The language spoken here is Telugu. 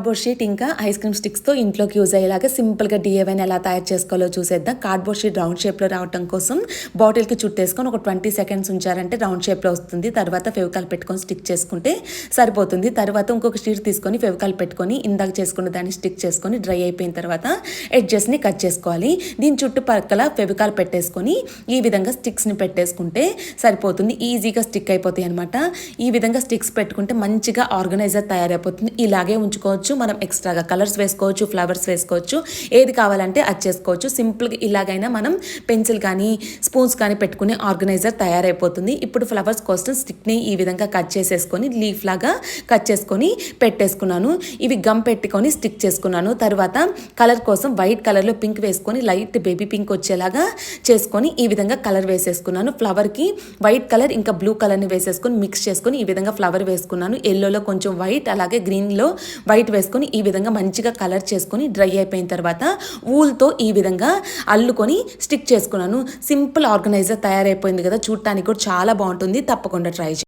కార్డ్బోర్డ్ షీట్ ఇంకా ఐస్ క్రీమ్ స్టిక్స్తో ఇంట్లోకి యూజ్ అయ్యేలాగా సింపుల్గా డిఐవైని ఎలా తయారు చేసుకోవాలో చూసేద్దాం. కార్డ్బోర్డ్ షీట్ రౌండ్ షేప్లో రావడం కోసం బాటిల్కి చుట్టేసుకొని ఒక 20 సెకండ్స్ ఉంచారంటే రౌండ్ షేప్లో వస్తుంది. తర్వాత ఫెవికాల్ పెట్టుకొని స్టిక్ చేసుకుంటే సరిపోతుంది. తర్వాత ఇంకొక షీట్ తీసుకొని ఫెవికాల్ పెట్టుకొని ఇందాక చేసుకున్న దాన్ని స్టిక్ చేసుకొని డ్రై అయిపోయిన తర్వాత ఎడ్జెస్ని కట్ చేసుకోవాలి. దీని చుట్టుపక్కల ఫెవికాల్ పెట్టేసుకొని ఈ విధంగా స్టిక్స్ని పెట్టేసుకుంటే సరిపోతుంది. ఈజీగా స్టిక్ అయిపోతాయి అనమాట. ఈ విధంగా స్టిక్స్ పెట్టుకుంటే మంచిగా ఆర్గనైజర్ తయారైపోతుంది. ఇలాగే ఉంచుకోవచ్చు. మనం ఎక్స్ట్రాగా కలర్స్ వేసుకోవచ్చు, ఫ్లవర్స్ వేసుకోవచ్చు, ఏది కావాలంటే అది చేసుకోవచ్చు. సింపుల్గా ఇలాగైనా మనం పెన్సిల్ కానీ స్పూన్స్ కానీ పెట్టుకునే ఆర్గనైజర్ తయారైపోతుంది. ఇప్పుడు ఫ్లవర్స్ కోసం స్టిక్ని ఈ విధంగా కట్ చేసేసుకొని లీఫ్ లాగా కట్ చేసుకొని పెట్టేసుకున్నాను. ఇవి గమ్ పెట్టుకొని స్టిక్ చేసుకున్నాను. తర్వాత కలర్ కోసం వైట్ కలర్లో పింక్ వేసుకొని లైట్ బేబీ పింక్ వచ్చేలాగా చేసుకొని ఈ విధంగా కలర్ వేసేసుకున్నాను. ఫ్లవర్కి వైట్ కలర్ ఇంకా బ్లూ కలర్ని వేసేసుకొని మిక్స్ చేసుకొని ఈ విధంగా ఫ్లవర్ వేసుకున్నాను. ఎల్లోలో కొంచెం వైట్ అలాగే గ్రీన్లో వైట్ వేసుకొని ఈ విధంగా మంచిగా కలర్ చేసుకొని డ్రై అయిపోయిన తర్వాత వూల్తో ఈ విధంగా అల్లుకొని స్టిక్ చేసుకున్నాను. సింపుల్ ఆర్గనైజర్ తయారైపోయింది కదా, చూడటానికి కూడా చాలా బాగుంటుంది. తప్పకుండా ట్రై చేయండి.